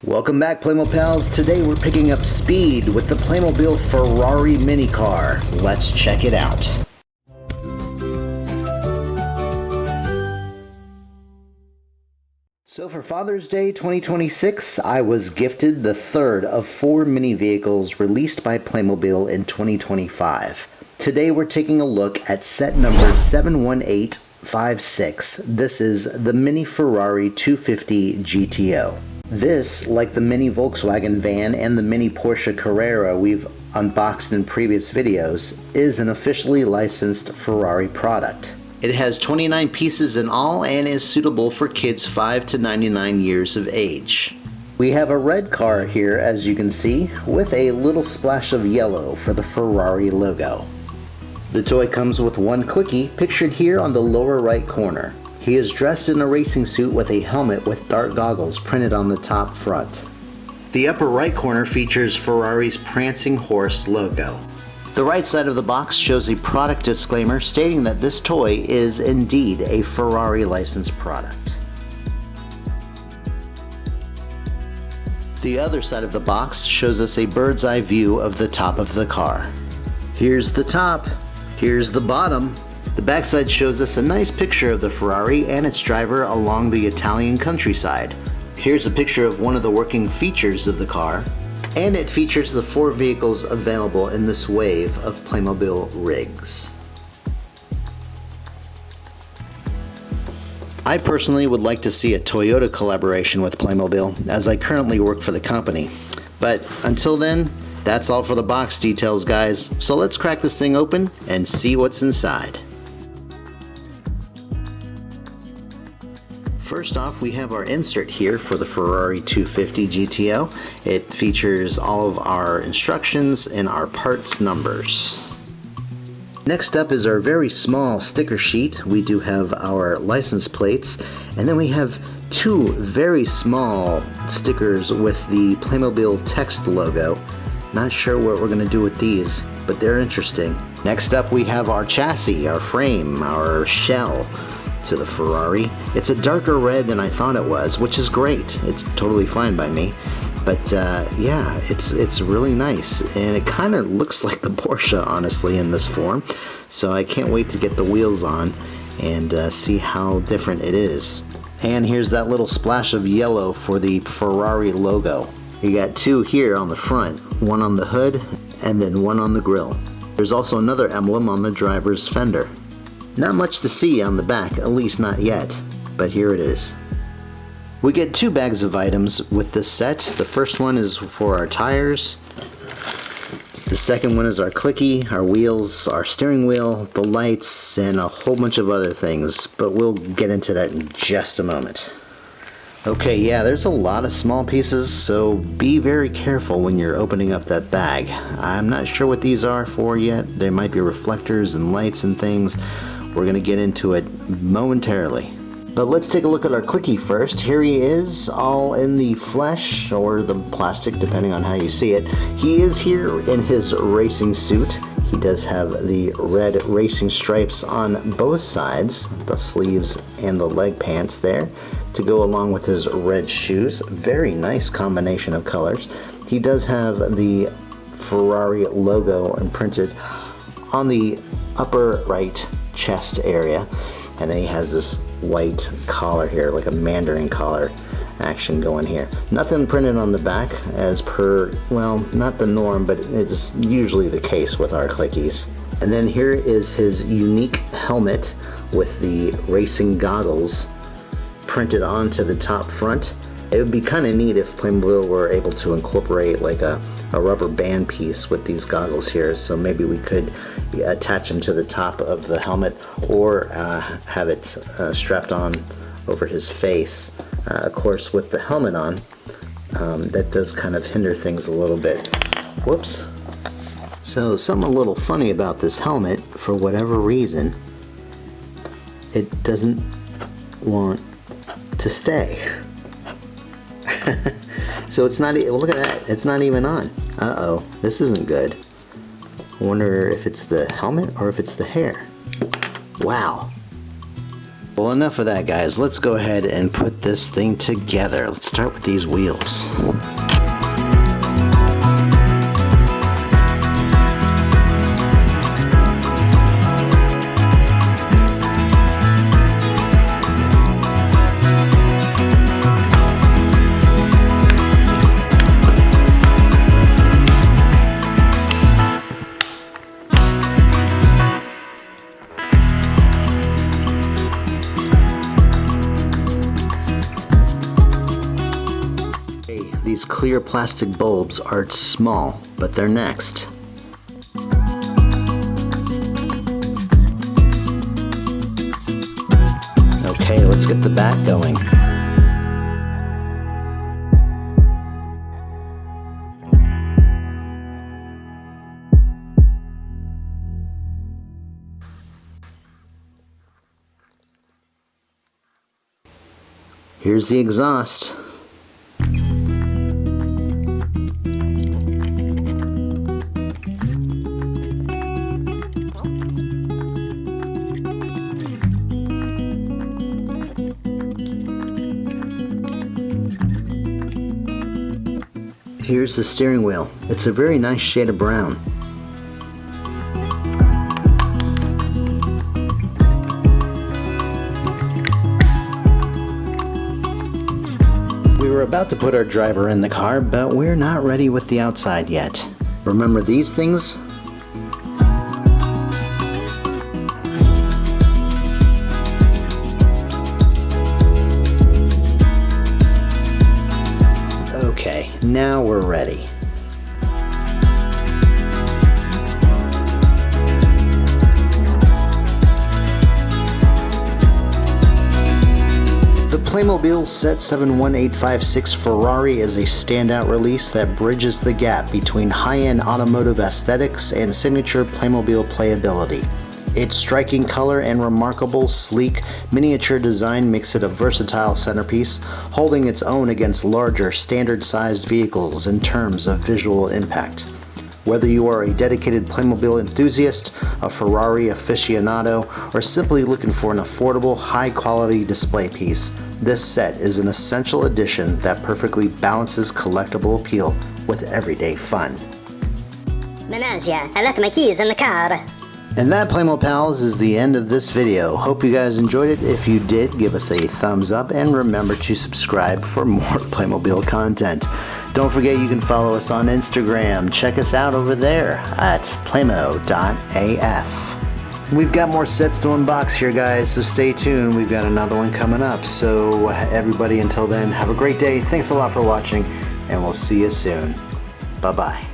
Welcome back, Playmobil pals. Today we're picking up speed with the Playmobil Ferrari minicar. Let's check it out. So for Father's Day 2026, I was gifted the third of 4 mini vehicles released by Playmobil in 2025. Today we're taking a look at set number 71856. This is the Mini Ferrari 250 GTO. This, like the mini Volkswagen van and the mini Porsche Carrera we've unboxed in previous videos, is an officially licensed Ferrari product. It has 29 pieces in all and is suitable for kids 5 to 99 years of age. We have a red car here, as you can see, with a little splash of yellow for the Ferrari logo. The toy comes with one clicky, pictured here on the lower right corner. He is dressed in a racing suit with a helmet with dark goggles printed on the top front. The upper right corner features Ferrari's prancing horse logo. The right side of the box shows a product disclaimer stating that this toy is indeed a Ferrari licensed product. The other side of the box shows us a bird's eye view of the top of the car. Here's the top, here's the bottom. The backside shows us a nice picture of the Ferrari and its driver along the Italian countryside. Here's a picture of one of the working features of the car, and it features the 4 vehicles available in this wave of Playmobil rigs. I personally would like to see a Toyota collaboration with Playmobil, as I currently work for the company. But until then, that's all for the box details, guys. So let's crack this thing open and see what's inside. First off, we have our insert here for the Ferrari 250 GTO. It features all of our instructions and our parts numbers. Next up is our very small sticker sheet. We do have our license plates, and then we have 2 very small stickers with the Playmobil text logo. Not sure what we're going to do with these, but they're interesting. Next up we have our chassis, our frame, our shell to the Ferrari. It's a darker red than I thought it was, which is great. It's totally fine by me. But yeah, it's really nice, and it kind of looks like the Porsche, honestly, in this form. So I can't wait to get the wheels on and see how different it is. And here's that little splash of yellow for the Ferrari logo. You got 2 here on the front, one on the hood and then one on the grille. There's also another emblem on the driver's fender. Not much to see on the back, at least not yet, but here it is. We get 2 bags of items with this set. The first one is for our tires. The second one is our clicky, our wheels, our steering wheel, the lights, and a whole bunch of other things, but we'll get into that in just a moment. Okay, yeah, there's a lot of small pieces, so be very careful when you're opening up that bag. I'm not sure what these are for yet. There might be reflectors and lights and things. We're going to get into it momentarily. But let's take a look at our clicky first. Here he is, all in the flesh, or the plastic, depending on how you see it. He is here in his racing suit. He does have the red racing stripes on both sides, the sleeves and the leg pants there, to go along with his red shoes. Very nice combination of colors. He does have the Ferrari logo imprinted on the upper right chest area, and then he has this white collar here, like a Mandarin collar action going here. Nothing printed on the back, as per, well, not the norm, but it's usually the case with our clickies. And then here is his unique helmet with the racing goggles printed onto the top front. It would be kind of neat if Playmobil were able to incorporate like a rubber band piece with these goggles here, so maybe we could attach them to the top of the helmet, or have it strapped on over his face. Of course, with the helmet on, that does kind of hinder things a little bit. Whoops. So something a little funny about this helmet, for whatever reason, it doesn't want to stay. So it's not, look at that, it's not even on. Uh-oh, this isn't good. I wonder if it's the helmet or if it's the hair. Wow. Well, enough of that, guys. Let's go ahead and put this thing together. Let's start with these wheels. These clear plastic bulbs are small, but they're next. Okay, let's get the back going. Here's the exhaust. Here's the steering wheel. It's a very nice shade of brown. We were about to put our driver in the car, but we're not ready with the outside yet. Remember these things? Okay, now we're ready. The Playmobil Set 71856 Ferrari is a standout release that bridges the gap between high-end automotive aesthetics and signature Playmobil playability. Its striking color and remarkable, sleek, miniature design makes it a versatile centerpiece, holding its own against larger, standard-sized vehicles in terms of visual impact. Whether you are a dedicated Playmobil enthusiast, a Ferrari aficionado, or simply looking for an affordable, high-quality display piece, this set is an essential addition that perfectly balances collectible appeal with everyday fun. Menasia, I left my keys in the car. And that, Playmo Pals, is the end of this video. Hope you guys enjoyed it. If you did, give us a thumbs up and remember to subscribe for more Playmobil content. Don't forget you can follow us on Instagram. Check us out over there at playmo.af. We've got more sets to unbox here, guys, so stay tuned. We've got another one coming up. So everybody, until then, have a great day. Thanks a lot for watching, and we'll see you soon. Bye-bye.